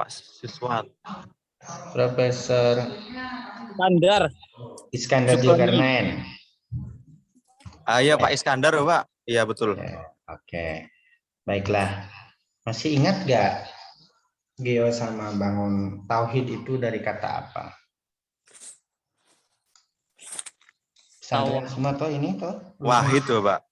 Pak Siswan. Profesor Iskandar. Iskandar Sukrani. Zulkarnain. Iya Pak Iskandar Pak. Iya betul. Oke. Baiklah. Masih ingat gak Geo sama bangun tauhid itu dari kata apa? Pesantren semua toh ini toh? Wahid tuh Pak.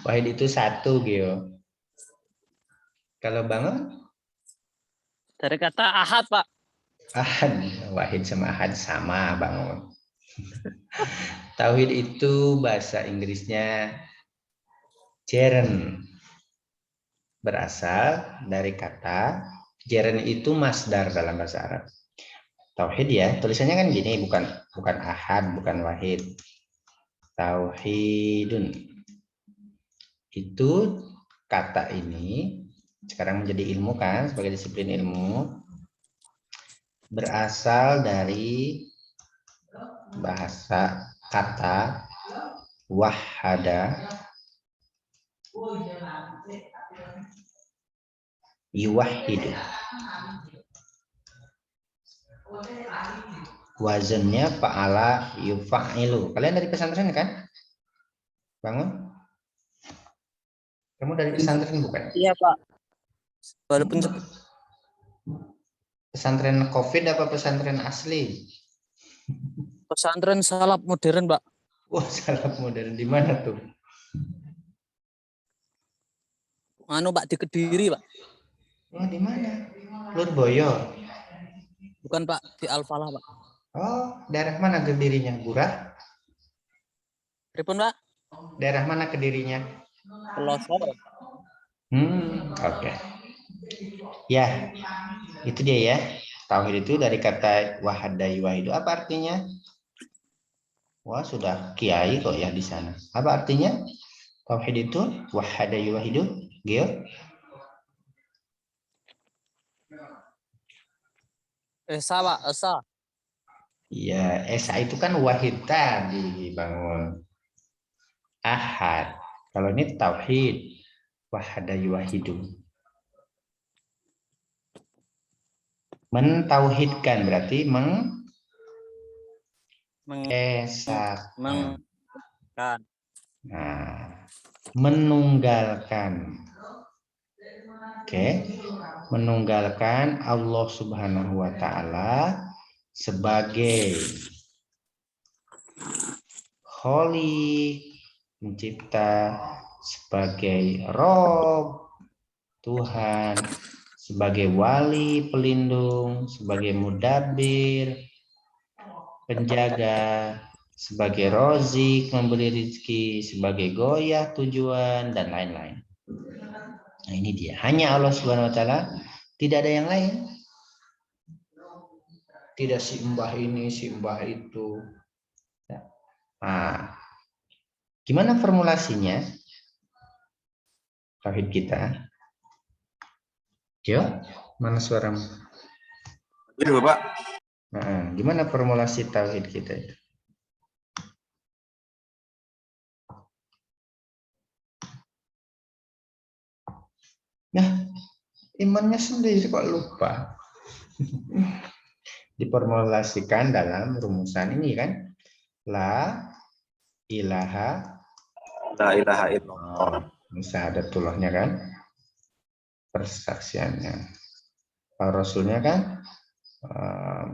Wahid itu satu Geo. Kalau bangun? Dari kata ahad, Pak. Ahad. Wahid sama ahad sama bangun. Tauhid itu bahasa Inggrisnya jeren. Berasal dari kata jeren itu masdar dalam bahasa Arab. Tauhid ya, tulisannya kan gini, bukan ahad, bukan wahid. Tauhidun. Itu kata ini sekarang menjadi ilmu kan, sebagai disiplin ilmu, berasal dari bahasa kata wahada yuwahidu. Wazannya fa'ala yufa'ilu. Kalian dari pesantren kan? Bangun? Kamu dari pesantren bukan? Iya, Pak. Walaupun Pesantren COVID apa pesantren asli? pesantren salaf modern, Pak. Wah, salaf modern. Di mana tuh? Anu, Pak, di Kediri, Pak. Oh, di mana? Lurboyo. Bukan, Pak, di Al-Falah, Pak. Oh, daerah mana Kedirinya? Gurah? Pripun, Pak? Daerah mana Kedirinya? Pelosok. Oke. Ya, itu dia ya. Tauhid itu dari kata wahada yuwahidu. Apa artinya? Wah, sudah kiai kok ya di sana. Apa artinya? Tauhid itu wahada yuwahidu. Geo? Esa, Pak, Esa. Iya, esa itu kan wahid tadi bangun. Ahad. Kalau ini tauhid. Wahada yuwahidu. Mentauhidkan berarti mengesahkan. Nah, menunggalkan. Oke. Menunggalkan Allah Subhanahu wa taala sebagai Khaliq, pencipta, sebagai Rob, Tuhan, sebagai wali pelindung, sebagai mudabbir, penjaga, sebagai rozik, memberi rezeki, sebagai goyah tujuan, dan lain-lain. Nah, ini dia. Hanya Allah Subhanahu wa taala, tidak ada yang lain. Tidak si mbah ini, si mbah itu. Nah, gimana formulasinya? Tauhid kita. Jo, mana suaramu? Ini Bapak. Nah, gimana formulasi tauhid kita itu? Nah, imannya sendiri kok lupa. Diformulasikan dalam rumusan ini kan. La ilaha illallah. Syahadatullah-nya kan. Persaksiannya. Rasulnya kan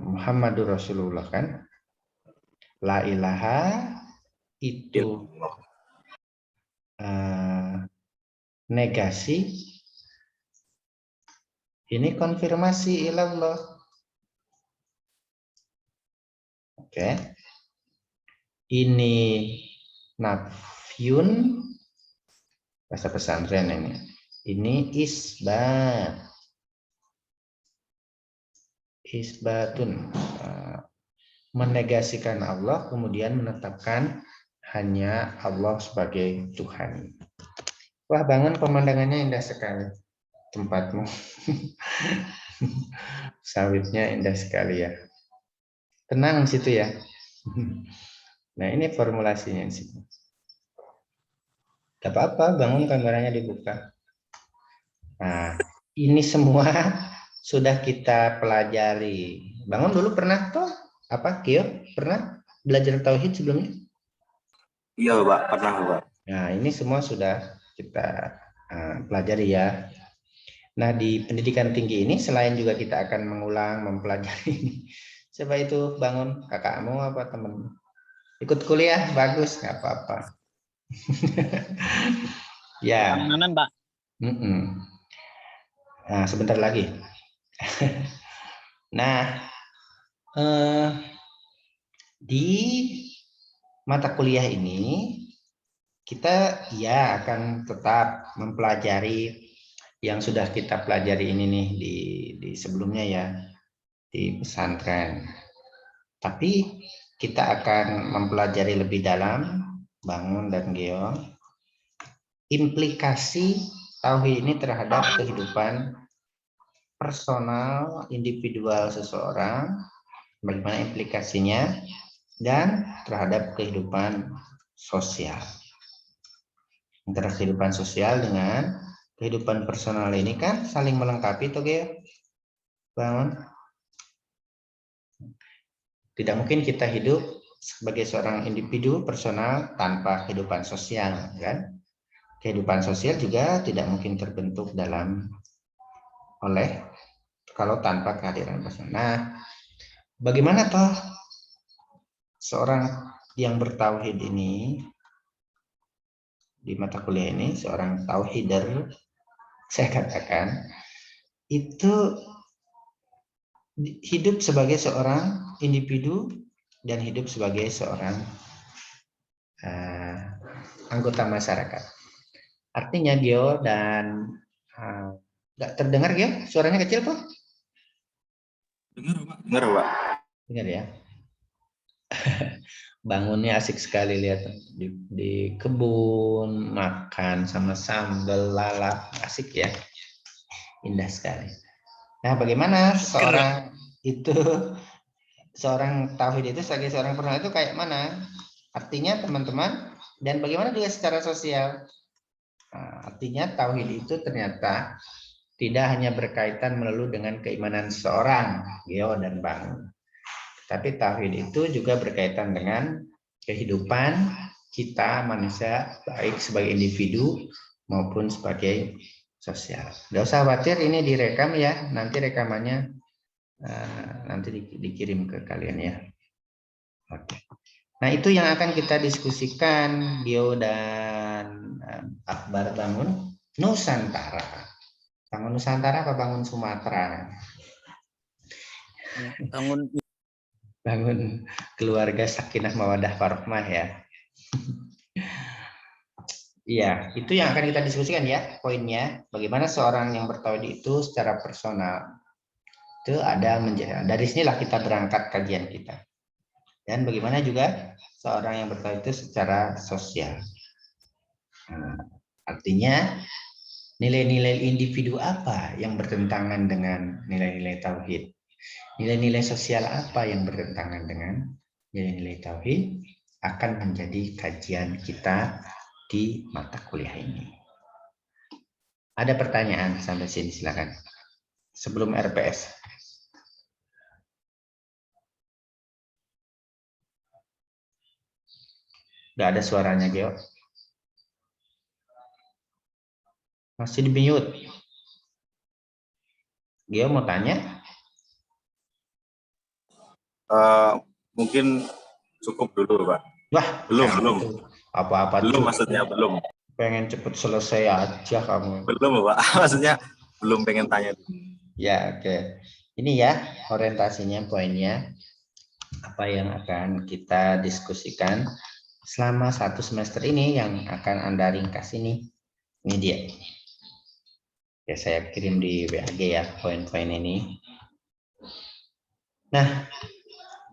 Muhammadur Rasulullah kan. La ilaha itu negasi, ini konfirmasi ilallah. Oke. Ini nafyun, bahasa pesantren ini. Ini isbat. Isbatun. Menegasikan Allah, kemudian menetapkan hanya Allah sebagai Tuhan. Wah, bangun pemandangannya indah sekali. Tempatmu. Sawitnya indah sekali ya. Tenang di situ ya. Nah, ini formulasinya di situ. Gak apa-apa, bangun kameranya dibuka. Nah, ini semua sudah kita pelajari. Bangun dulu pernah toh? Apa, Kio? Pernah belajar tauhid sebelumnya? Iya Bapak, pernah Bapak. Nah, ini semua sudah kita pelajari ya. Nah, di pendidikan tinggi ini selain juga kita akan mengulang, mempelajari ini. Coba itu bangun kakakmu apa temen? Ikut kuliah, bagus, nggak apa-apa. Ya. Kanan Pak. Nah, sebentar lagi. Nah, di mata kuliah ini kita ya akan tetap mempelajari yang sudah kita pelajari ini nih di sebelumnya ya di pesantren. Tapi kita akan mempelajari lebih dalam, Bangun dan Geo, implikasi tauhid ini terhadap kehidupan personal individual seseorang, bagaimana implikasinya, dan terhadap kehidupan sosial. Antara kehidupan sosial dengan kehidupan personal ini kan saling melengkapi tuh Geo. Bangun. Tidak mungkin kita hidup sebagai seorang individu personal tanpa kehidupan sosial, kan? Kehidupan sosial juga tidak mungkin terbentuk oleh kalau tanpa kehadiran personal. Nah, bagaimana toh seorang yang bertauhid ini di mata kuliah ini, seorang tauhider, saya katakan itu hidup sebagai seorang individu dan hidup sebagai seorang anggota masyarakat. Artinya Gio dan nggak terdengar Gio, suaranya kecil kok. Dengar Pak. Dengar ya. Bangunnya asik sekali lihat di kebun, makan sama sambal lalap, asik ya, indah sekali. Nah, bagaimana seorang tauhid itu sebagai seorang personal itu kayak mana? Artinya teman-teman, dan bagaimana juga secara sosial. Nah, artinya tauhid itu ternyata tidak hanya berkaitan melulu dengan keimanan seorang, Geo dan Bangun. Tapi tauhid itu juga berkaitan dengan kehidupan kita manusia, baik sebagai individu maupun sebagai sosial. Tidak usah khawatir, ini direkam ya, nanti rekamannya nanti dikirim ke kalian ya. Oke. Nah, itu yang akan kita diskusikan Gio dan Akbar. Bangun Nusantara. Bangun Nusantara apa Bangun Sumatera? Bangun keluarga sakinah mawadah warahmah ya. Iya, itu yang akan kita diskusikan ya, poinnya. Bagaimana seorang yang bertauhid itu secara personal. Itu ada dari sinilah kita berangkat kajian kita. Dan bagaimana juga seorang yang bertauhid itu secara sosial. Artinya nilai-nilai individu apa yang bertentangan dengan nilai-nilai tauhid? Nilai-nilai sosial apa yang bertentangan dengan nilai-nilai tauhid akan menjadi kajian kita di mata kuliah ini. Ada pertanyaan sampai sini silakan. Sebelum RPS. Nggak ada suaranya, Geo. Masih di mute. Geo mau tanya? Mungkin cukup dulu Pak. Wah, Belum. Apa-apa Belum cukup. maksudnya belum. Pengen cepet selesai aja kamu. Belum Pak. Maksudnya belum pengen tanya. Ya, oke. Ini ya orientasinya, poinnya. Apa yang akan kita diskusikan selama 1 semester ini yang akan Anda ringkas ini. Ini dia. Ya, saya kirim di WAG ya poin-poin ini. Nah,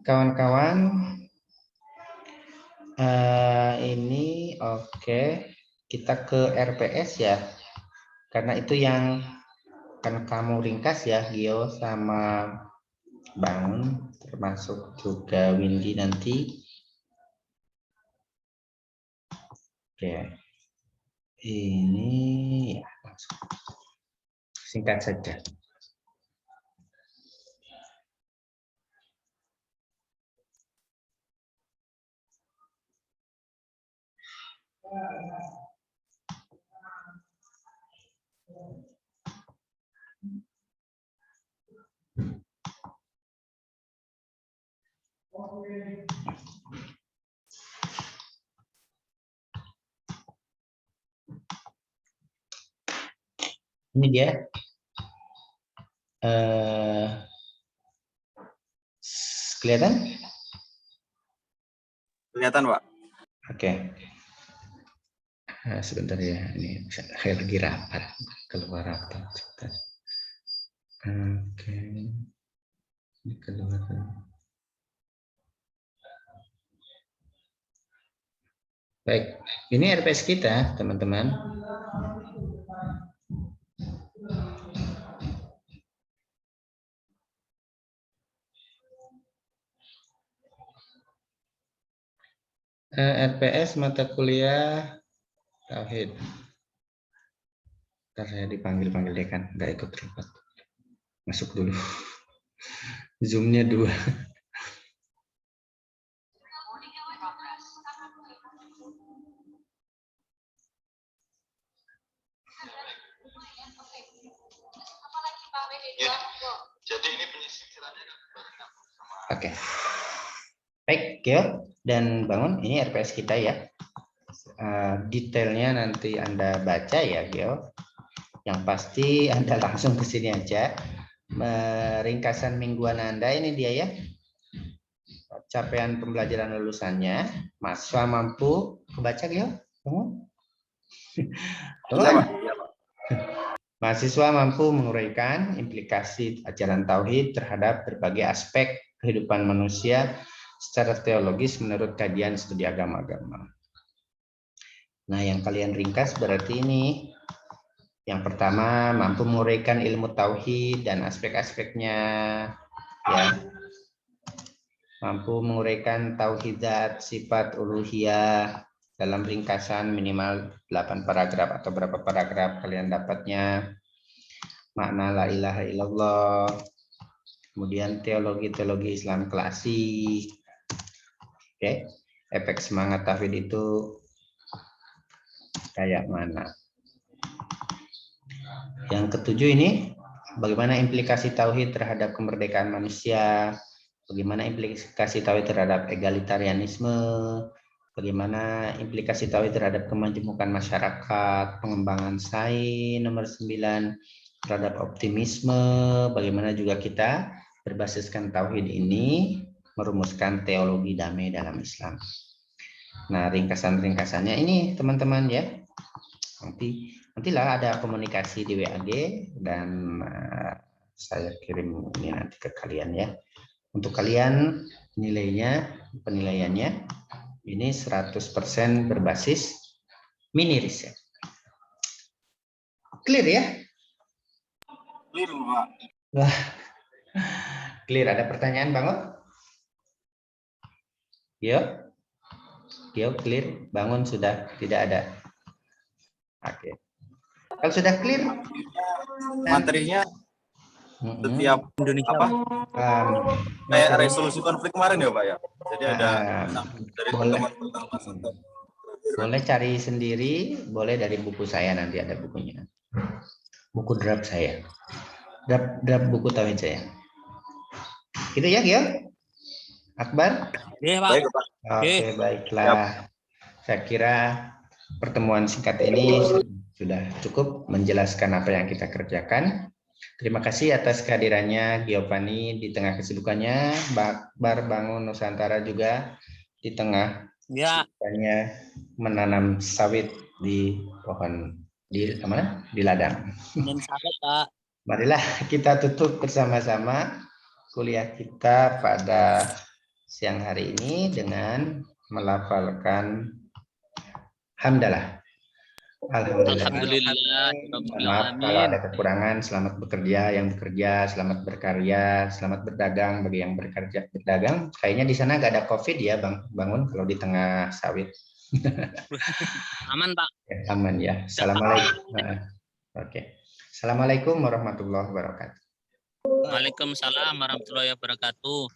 kawan-kawan, ini oke. Kita ke RPS ya. Karena itu yang akan kamu ringkas ya, Gio sama Bangun, termasuk juga Windy nanti. Oke. Ini ya langsung. Singkat saja. Ini dia. Kelihatan? Kelihatan, Pak. Oke. Sebentar ya, ini saya lagi rapat, keluar rapat. Oke. Ini keluar. Baik, ini RPS kita, teman-teman. RPS mata kuliah Tauhid. Ntar saya dipanggil dekan, nggak ikut rapat. Masuk dulu. Zoom-nya 2. Jadi ini penyisirannya Oke. Baik, Gio dan Bangun, ini RPS kita ya. Detailnya nanti Anda baca ya, Gio. Yang pasti Anda langsung ke sini aja. Ringkasan mingguan Anda ini dia ya. Capaian pembelajaran lulusannya, mahasiswa mampu kebaca Gio? Bangun? Mahasiswa mampu menguraikan implikasi ajaran tauhid terhadap berbagai aspek kehidupan manusia secara teologis menurut kajian studi agama-agama. Nah, yang kalian ringkas berarti ini. Yang pertama, mampu menguraikan ilmu tauhid dan aspek-aspeknya, ya. Mampu menguraikan tauhidat, sifat uluhiyah dalam ringkasan minimal 8 paragraf atau berapa paragraf kalian dapatnya. Makna la ilaha illallah. Kemudian teologi Islam klasik. Oke, efek semangat tauhid itu kayak mana? Yang ketujuh ini, bagaimana implikasi tauhid terhadap kemerdekaan manusia, bagaimana implikasi tauhid terhadap egalitarianisme, bagaimana implikasi tauhid terhadap kemajemukan masyarakat, pengembangan sains nomor 9, terhadap optimisme, bagaimana juga kita berbasiskan tauhid ini merumuskan teologi damai dalam Islam. Nah, ringkasan-ringkasannya ini teman-teman ya. Nantilah ada komunikasi di WAG dan saya kirim ini nanti ke kalian ya. Untuk kalian penilaiannya ini 100% berbasis mini riset. Clear ya? Clear, Pak. Wah, clear. Ada pertanyaan, Bangun? Gio, clear. Bangun sudah tidak ada. Oke. Kalau sudah clear, Materinya setiap Indonesia. apa? Kayak materi- resolusi konflik kemarin ya, Pak ya. Jadi ada dari boleh. teman-teman. Boleh cari sendiri, boleh dari buku saya, nanti ada bukunya. Buku draft saya. Draft buku tauhid saya. Gitu ya, Gio? Akbar? Iya, Pak. Baik, Pak. Oke, baiklah. Saya kira pertemuan singkat ini sudah cukup menjelaskan apa yang kita kerjakan. Terima kasih atas kehadirannya Giovanni di tengah kesibukannya, Akbar Bangun Nusantara juga di tengah Ya. kesibukannya menanam sawit di pohon di mana? Di ladang. Dan sahabat, Pak. Marilah kita tutup bersama-sama kuliah kita pada siang hari ini dengan melafalkan hamdalah. Alhamdulillah. Maaf kalau ada kekurangan. Selamat bekerja yang bekerja, selamat berkarya, selamat berdagang bagi yang bekerja berdagang. Kayaknya di sana nggak ada COVID ya, Bangun, kalau di tengah sawit. Aman, Pak. Aman ya. Assalamualaikum. Oke. Assalamualaikum warahmatullahi wabarakatuh. Waalaikumsalam warahmatullahi wabarakatuh.